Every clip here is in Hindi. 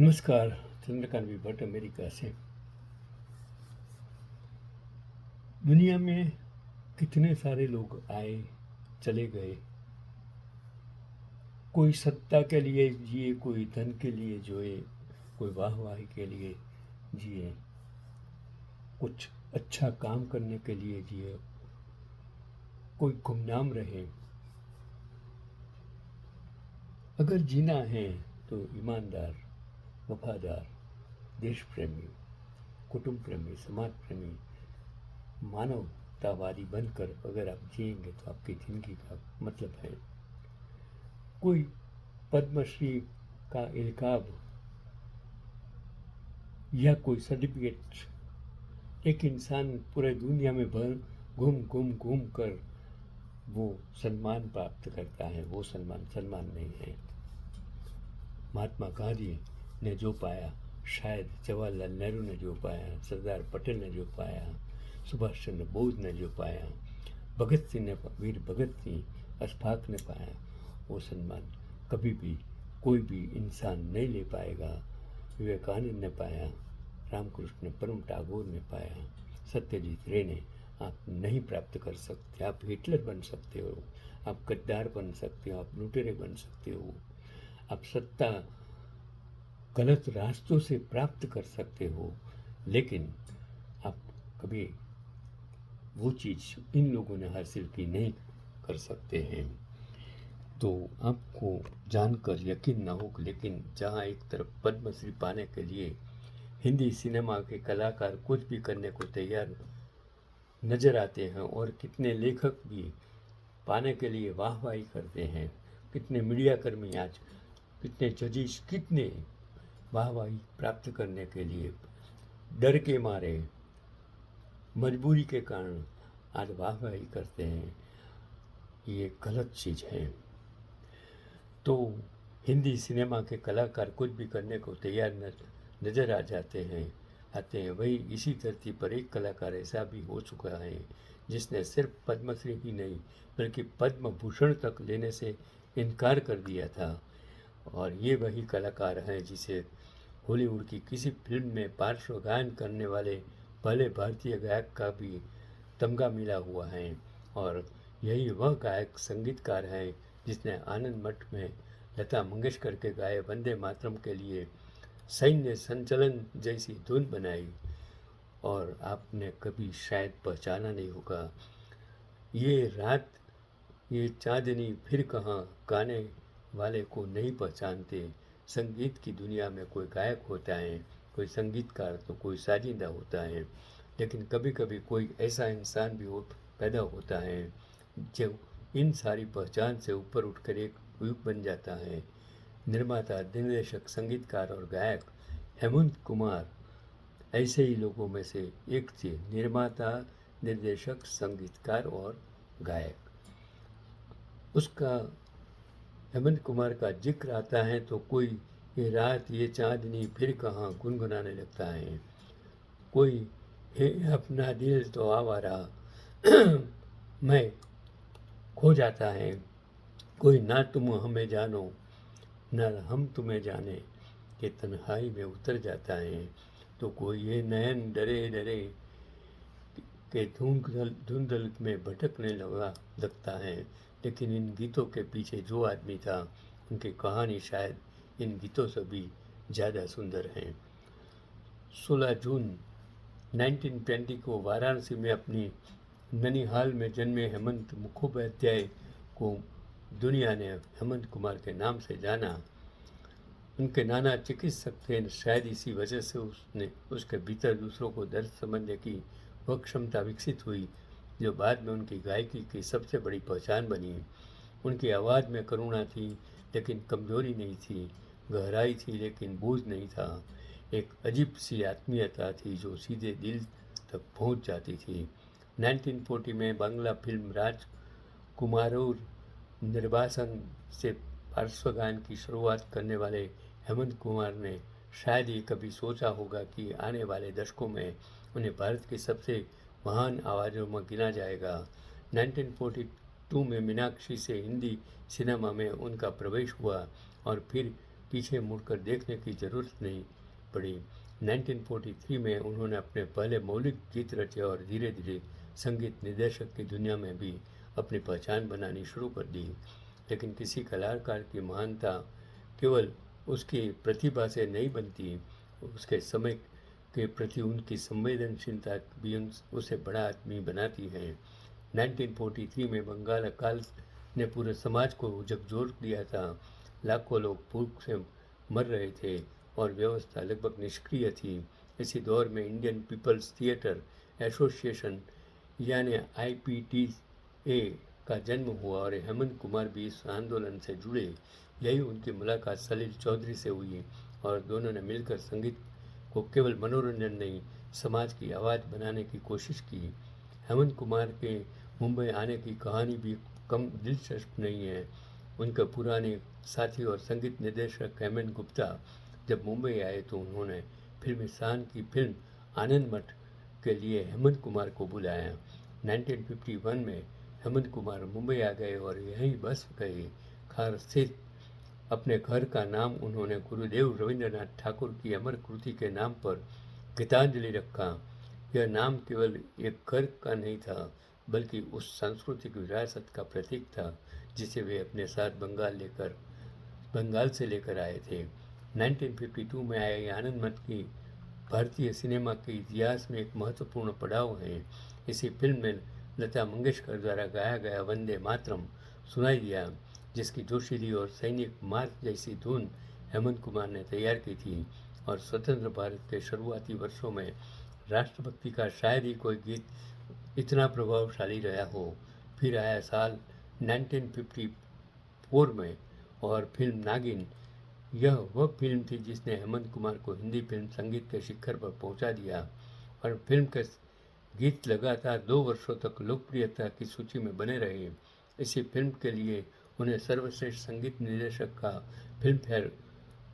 नमस्कार। चंद्रकांत भी भट्ट अमेरिका से। दुनिया में कितने सारे लोग आए चले गए। कोई सत्ता के लिए जिए, कोई धन के लिए जिए, कोई वाहवाही के लिए जिए, कुछ अच्छा काम करने के लिए जिए, कोई गुमनाम रहे। अगर जीना है तो ईमानदार, वफादार, देश प्रेमी, कुटुंब प्रेमी, समाज प्रेमी, मानवतावादी बनकर अगर आप जिएंगे तो आपकी जिंदगी का मतलब है। कोई पद्मश्री का इल्काब या कोई सर्टिफिकेट एक इंसान पूरे दुनिया में घूम घूम घूम कर वो सम्मान प्राप्त करता है, वो सम्मान नहीं है। महात्मा गांधी ने जो पाया, शायद जवाहरलाल नेहरू ने जो पाया, सरदार पटेल ने जो पाया, सुभाष चंद्र बोस ने जो पाया, भगत सिंह ने, वीर भगत सिंह, अशफाक ने पाया, वो सम्मान कभी भी कोई भी इंसान नहीं ले पाएगा। विवेकानंद ने पाया, रामकृष्ण परम टागोर ने पाया, सत्यजीत रे ने आप नहीं प्राप्त कर सकते। आप हिटलर बन सकते हो, आप गद्दार बन सकते हो, आप लुटेरे बन सकते हो, आप सत्ता गलत रास्तों से प्राप्त कर सकते हो, लेकिन आप कभी वो चीज़ इन लोगों ने हासिल की नहीं कर सकते हैं। तो आपको जानकर यकीन ना हो, लेकिन जहाँ एक तरफ पद्मश्री पाने के लिए हिंदी सिनेमा के कलाकार कुछ भी करने को तैयार नजर आते हैं और कितने लेखक भी पाने के लिए वाहवाही करते हैं, कितने मीडिया कर्मी आज, कितने जजिस, कितने वाहवाही प्राप्त करने के लिए डर के मारे, मजबूरी के कारण आज वाहवाही करते हैं, ये गलत चीज़ है। तो हिंदी सिनेमा के कलाकार कुछ भी करने को तैयार नजर आ जाते हैं वही इसी धरती पर एक कलाकार ऐसा भी हो चुका है जिसने सिर्फ पद्मश्री ही नहीं बल्कि पद्म भूषण तक लेने से इनकार कर दिया था। और ये वही कलाकार हैं जिसे हॉलीवुड की किसी फिल्म में पार्श्व गायन करने वाले पहले भारतीय गायक का भी तमगा मिला हुआ है। और यही वह गायक संगीतकार है जिसने आनंद मठ में लता मंगेशकर के गाए वंदे मातरम के लिए सैन्य संचलन जैसी धुन बनाई। और आपने कभी शायद पहचाना नहीं होगा, ये रात ये चांदनी फिर कहाँ, गाने वाले को नहीं पहचानते। संगीत की दुनिया में कोई गायक होता है, कोई संगीतकार, तो कोई साजिंदा होता है, लेकिन कभी कभी कोई ऐसा इंसान भी पैदा होता है जो इन सारी पहचान से ऊपर उठकर एक युग बन जाता है। निर्माता, निर्देशक, संगीतकार और गायक हेमंत कुमार ऐसे ही लोगों में से एक थे। निर्माता, निर्देशक, संगीतकार और गायक। उसका हेमंत कुमार का जिक्र आता है तो कोई ये रात ये चांदनी फिर कहाँ गुनगुनाने लगता है, कोई हे अपना दिल तो आवारा मैं खो जाता है, कोई ना तुम हमें जानो ना हम तुम्हें जाने के तन्हाई में उतर जाता है, तो कोई ये नयन डरे डरे के धुंधल में भटकने लगता है। लेकिन इन गीतों के पीछे जो आदमी था उनकी कहानी शायद इन गीतों से भी ज़्यादा सुंदर है। 16 जून 1920 को वाराणसी में अपनी ननिहाल में जन्मे हेमंत मुखोपाध्याय को दुनिया ने हेमंत कुमार के नाम से जाना। उनके नाना चिकित्सक थे, शायद इसी वजह से उसके भीतर दूसरों को दर्द समझने की वह क्षमता विकसित हुई जो बाद में उनकी गायकी की सबसे बड़ी पहचान बनी। उनकी आवाज़ में करुणा थी लेकिन कमजोरी नहीं थी, गहराई थी लेकिन बोझ नहीं था। एक अजीब सी आत्मीयता थी जो सीधे दिल तक पहुंच जाती थी। 1940 में बांग्ला फिल्म राजकुमारूर निर्वासन से पार्श्वगान की शुरुआत करने वाले हेमंत कुमार ने शायद ही कभी सोचा होगा कि आने वाले दशकों में उन्हें भारत की सबसे महान आवाज़ों में गिना जाएगा। 1942 में मीनाक्षी से हिंदी सिनेमा में उनका प्रवेश हुआ और फिर पीछे मुड़कर देखने की जरूरत नहीं पड़ी। 1943 में उन्होंने अपने पहले मौलिक गीत रचे और धीरे धीरे संगीत निर्देशक की दुनिया में भी अपनी पहचान बनानी शुरू कर दी। लेकिन किसी कलाकार की महानता केवल उसकी प्रतिभा से नहीं बनती, उसके समय के प्रति उनकी संवेदनशीलता भी उसे बड़ा आदमी बनाती है। 1943 में बंगाल अकाल ने पूरे समाज को झकझोर दिया था। लाखों लोग भूख से मर रहे थे और व्यवस्था लगभग निष्क्रिय थी। इसी दौर में इंडियन पीपल्स थिएटर एसोसिएशन यानी IPTA का जन्म हुआ और हेमंत कुमार भी इस आंदोलन से जुड़े। यही उनकी मुलाकात सलील चौधरी से हुई और दोनों ने मिलकर संगीत को केवल मनोरंजन नहीं, समाज की आवाज़ बनाने की कोशिश की। हेमंत कुमार के मुंबई आने की कहानी भी कम दिलचस्प नहीं है। उनके पुराने साथी और संगीत निर्देशक हेमंत गुप्ता जब मुंबई आए तो उन्होंने फिल्मिस्तान की फिल्म आनंद मठ के लिए हेमंत कुमार को बुलाया। 1951 में हेमंत कुमार मुंबई आ गए और यहीं बस गए। खार स्थित अपने घर का नाम उन्होंने गुरुदेव रविंद्रनाथ ठाकुर की अमर कृति के नाम पर गीतांजलि रखा। यह नाम केवल एक घर का नहीं था, बल्कि उस सांस्कृतिक विरासत का प्रतीक था जिसे वे अपने साथ बंगाल से लेकर आए थे। 1952 में आए आनंद मठ की भारतीय सिनेमा के इतिहास में एक महत्वपूर्ण पड़ाव है। इसी फिल्म में लता मंगेशकर द्वारा गाया गया वंदे मातरम सुनाई दिया, जिसकी जोशीली और सैनिक मार्च जैसी धुन हेमंत कुमार ने तैयार की थी। और स्वतंत्र भारत के शुरुआती वर्षों में राष्ट्रभक्ति का शायद ही कोई गीत इतना प्रभावशाली रहा हो। फिर आया साल 1954 में और फिल्म नागिन। यह वह फिल्म थी जिसने हेमंत कुमार को हिंदी फिल्म संगीत के शिखर पर पहुंचा दिया और फिल्म के गीत लगातार 2 वर्षों तक लोकप्रियता की सूची में बने रहे। इसी फिल्म के लिए उन्हें सर्वश्रेष्ठ संगीत निर्देशक का फिल्म फेयर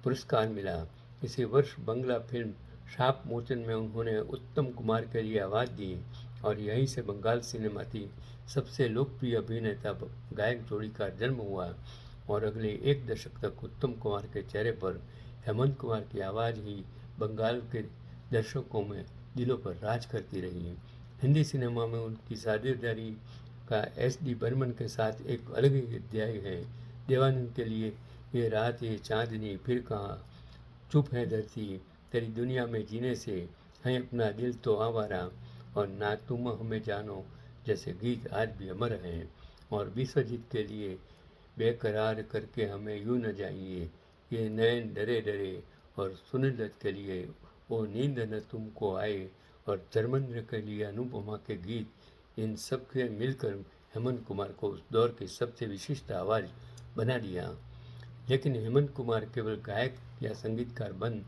पुरस्कार मिला। इसी वर्ष बंगला फिल्म शाप मोचन में उन्होंने उत्तम कुमार के लिए आवाज़ दी और यहीं से बंगाल सिनेमा की सबसे लोकप्रिय अभिनेता गायक जोड़ी का जन्म हुआ और अगले एक दशक तक उत्तम कुमार के चेहरे पर हेमंत कुमार की आवाज़ ही बंगाल के दर्शकों में दिलों पर राज करती रही। हिंदी सिनेमा में उनकी साझेदारी का SD बर्मन के साथ एक अलग ही अध्याय है। देवानंद के लिए ये रात ये चांदनी फिर कहाँ, चुप है धरती, तेरी दुनिया में जीने से, है अपना दिल तो आवारा और ना तुम हमें जानो जैसे गीत आज भी अमर हैं। और विश्वजीत के लिए बेकरार करके हमें यूं न जाइए, ये नैन डरे डरे और सुनील दत्त के लिए वो नींद न तुमको आए और धर्मेंद्र के लिए अनुपमा के गीत, इन सब के मिलकर हेमंत कुमार को उस दौर की सबसे विशिष्ट आवाज़ बना दिया। लेकिन हेमंत कुमार केवल गायक या संगीतकार बन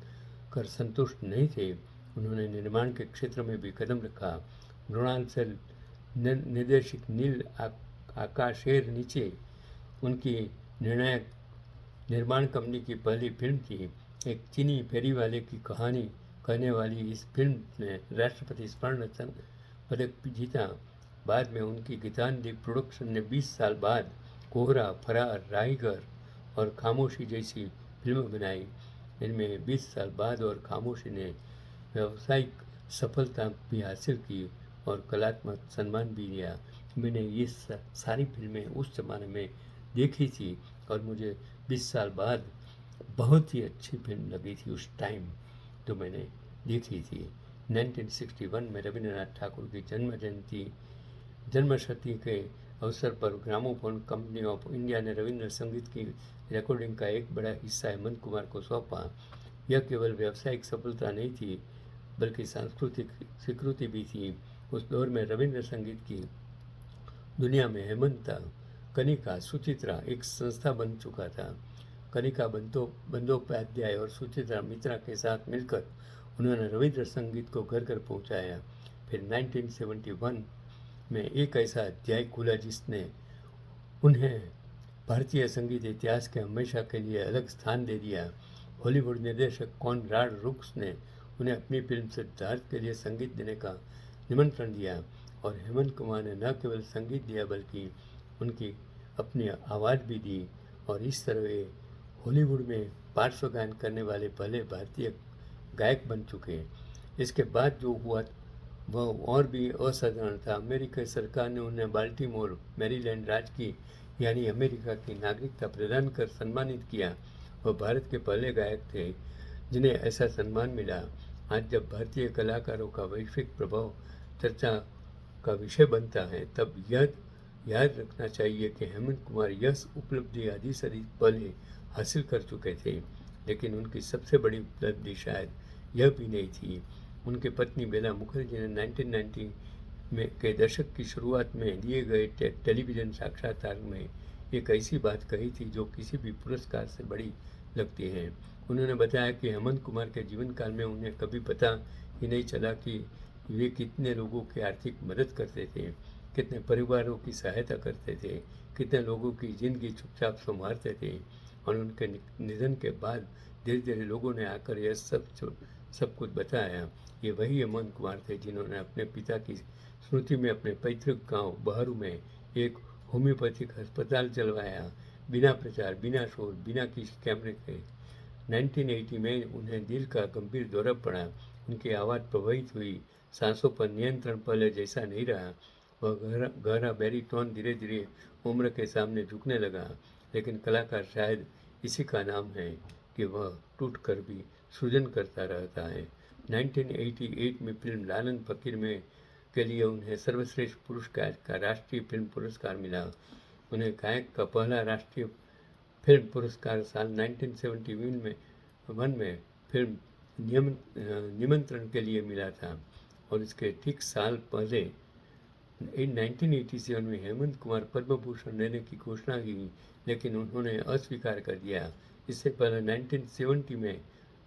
कर संतुष्ट नहीं थे, उन्होंने निर्माण के क्षेत्र में भी कदम रखा। मृणाल सेन निर्देशित नील आकाशेर नीचे उनकी निर्णायक निर्माण कंपनी की पहली फिल्म थी। एक चीनी फेरी वाले की कहानी कहने वाली इस फिल्म ने राष्ट्रपति स्वर्ण पदक जीता। बाद में उनकी गीतांजलि प्रोडक्शन ने 20 साल बाद कोहरा, फरार, राहीगर और खामोशी जैसी फिल्में बनाई। इनमें 20 साल बाद और खामोशी ने व्यावसायिक सफलता भी हासिल की और कलात्मक सम्मान भी लिया। मैंने ये सारी फिल्में उस ज़माने में देखी थी और मुझे 20 साल बाद बहुत ही अच्छी फिल्म लगी थी उस टाइम जो मैंने देखी थी। 1961 में रविंद्रनाथ ठाकुर की जन्मशती के अवसर पर ग्रामोफोन कंपनी ऑफ इंडिया ने रविंद्र संगीत की रिकॉर्डिंग का एक बड़ा हिस्सा हेमंत कुमार को सौंपा। यह केवल व्यावसायिक सफलता नहीं थी, बल्कि सांस्कृतिक स्वीकृति भी थी। उस दौर में रविंद्र संगीत की दुनिया में हेमंत, कनिका, सुचित्रा एक संस्था बन चुका था। कनिका बंदोपाध्याय और सुचित्रा मित्रा के साथ मिलकर उन्होंने रविंद्र संगीत को घर घर पहुंचाया। फिर 1971 में एक ऐसा अध्याय खुला जिसने उन्हें भारतीय संगीत इतिहास के हमेशा के लिए अलग स्थान दे दिया। हॉलीवुड निर्देशक कॉनराड रुक्स ने उन्हें अपनी फिल्म सिद्धार्थ के लिए संगीत देने का निमंत्रण दिया और हेमंत कुमार ने न केवल संगीत दिया बल्कि उनकी अपनी आवाज़ भी दी और इस तरह वे हॉलीवुड में पार्श्व गायन करने वाले पहले भारतीय गायक बन चुके हैं। इसके बाद जो हुआ वह और भी असाधारण था। अमेरिकी सरकार ने उन्हें बाल्टीमोर मैरीलैंड राज्य की यानी अमेरिका की नागरिकता प्रदान कर सम्मानित किया। वह भारत के पहले गायक थे जिन्हें ऐसा सम्मान मिला। आज जब भारतीय कलाकारों का वैश्विक प्रभाव चर्चा का विषय बनता है तब यह याद रखना चाहिए कि हेमंत कुमार यह उपलब्धि आदि सदी पहले हासिल कर चुके थे, लेकिन उनकी सबसे बड़ी उपलब्धि शायद यह भी नहीं थी। उनके पत्नी बेला मुखर्जी ने 1990 में के दशक की शुरुआत में दिए गए टेलीविज़न साक्षात्कार में एक ऐसी बात कही थी जो किसी भी पुरस्कार से बड़ी लगती है। उन्होंने बताया कि हेमंत कुमार के जीवन काल में उन्हें कभी पता ही नहीं चला कि वे कितने लोगों की आर्थिक मदद करते थे, कितने परिवारों की सहायता करते थे, कितने लोगों की ज़िंदगी चुपचाप संवारते थे। और उनके निधन के बाद धीरे धीरे लोगों ने आकर यह सब कुछ बताया। ये वही हेमंत कुमार थे जिन्होंने अपने पिता की स्मृति में अपने पैतृक गांव बहरू में एक होम्योपैथिक अस्पताल चलवाया, बिना प्रचार, बिना शोर, बिना किसी कैमरे के। 1980 में उन्हें दिल का गंभीर दौरा पड़ा। उनकी आवाज़ प्रभावित हुई, सांसों पर नियंत्रण पहले जैसा नहीं रहा। वह गहरा बैरीटोन धीरे धीरे उम्र के सामने झुकने लगा। लेकिन कलाकार शायद इसी का नाम है कि वह टूट कर भी सृजन करता रहता है। 1988 में फिल्म लालन फकीर में के लिए उन्हें सर्वश्रेष्ठ पुरुष गायक का राष्ट्रीय फिल्म पुरस्कार मिला। उन्हें गायक का पहला राष्ट्रीय फिल्म पुरस्कार साल 1971 में फिल्म निमंत्रण के लिए मिला था और इसके ठीक साल पहले 1987 में हेमंत कुमार पद्म भूषण लेने की घोषणा की, लेकिन उन्होंने अस्वीकार कर दिया। इससे पहले 1970 में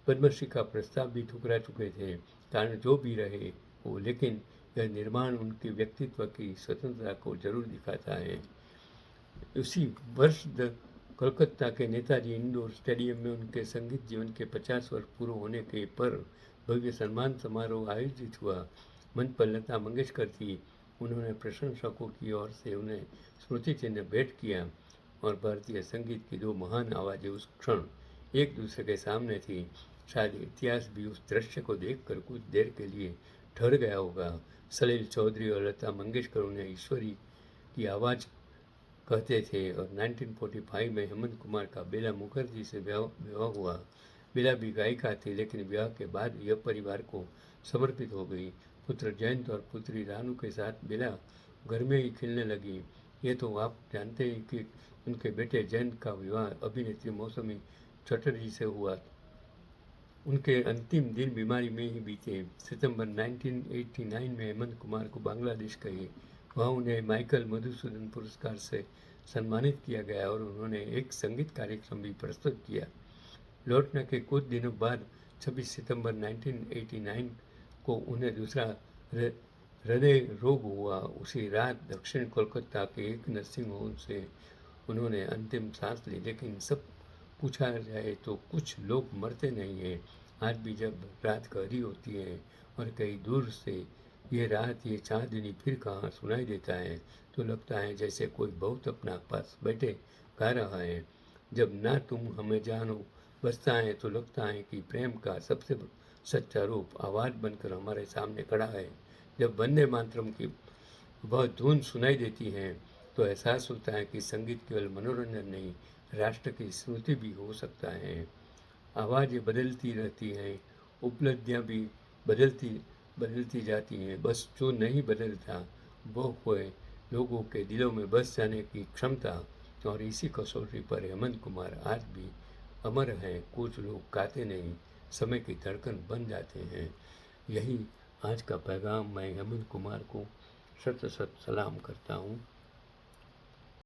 पद्मश्री का प्रस्ताव भी ठुकरा चुके थे। कारण जो भी रहे हो, लेकिन यह निर्माण उनके व्यक्तित्व की स्वतंत्रता को जरूर दिखाता है। उसी वर्ष कोलकाता के नेताजी इंडोर स्टेडियम में उनके संगीत जीवन के 50 वर्ष पूरे होने के पर भव्य सम्मान समारोह आयोजित हुआ। मंच पर लता मंगेशकर थी। उन्होंने प्रशंसकों की ओर से उन्हें स्मृति चिन्ह भेंट किया और भारतीय संगीत की दो महान आवाज़ें उस क्षण एक दूसरे के सामने थी। शायद इतिहास भी उस दृश्य को देखकर कुछ देर के लिए ठहर गया होगा। सलील चौधरी और लता मंगेशकर उन्हें ईश्वरी की आवाज़ कहते थे और 1945 में हेमंत कुमार का बेला मुखर्जी से विवाह हुआ। बेला भी गायिका थी, लेकिन विवाह के बाद यह परिवार को समर्पित हो गई। पुत्र जयंत और पुत्री रानू के साथ बेला घर में ही खिलने लगी। ये तो आप जानते हैं कि उनके बेटे जयंत का विवाह अभिनेत्री मौसमी चटर्जी से हुआ। उनके अंतिम दिन बीमारी में ही बीते। सितंबर 1989 में हेमंत कुमार को बांग्लादेश गए। वहाँ उन्हें माइकल मधुसूदन पुरस्कार से सम्मानित किया गया और उन्होंने एक संगीत कार्यक्रम भी प्रस्तुत किया। लौटने के कुछ दिनों बाद 26 सितंबर 1989 को उन्हें दूसरा हृदय रोग हुआ। उसी रात दक्षिण कोलकाता के एक नर्सिंग होम से उन्होंने अंतिम सांस ली। लेकिन सब पूछा जाए तो कुछ लोग मरते नहीं हैं। आज भी जब रात गहरी होती है और कहीं दूर से ये रात ये चांदनी फिर कहाँ सुनाई देता है, तो लगता है जैसे कोई बहुत अपना पास बैठे गा रहा है। जब ना तुम हमें जानो बसता है तो लगता है कि प्रेम का सबसे सच्चा रूप आवाज़ बनकर हमारे सामने खड़ा है। जब वंदे मातरम की वह धुन सुनाई देती है तो एहसास होता है कि संगीत केवल मनोरंजन नहीं, राष्ट्र की स्मृति भी हो सकता है। आवाज़ें बदलती रहती हैं, उपलब्धियाँ भी बदलती जाती हैं, बस जो नहीं बदलता वो हुए लोगों के दिलों में बस जाने की क्षमता। और इसी कसौटी पर हेमंत कुमार आज भी अमर हैं। कुछ लोग गाते नहीं, समय की धड़कन बन जाते हैं। यही आज का पैगाम। मैं हेमंत कुमार को सत सलाम करता हूँ।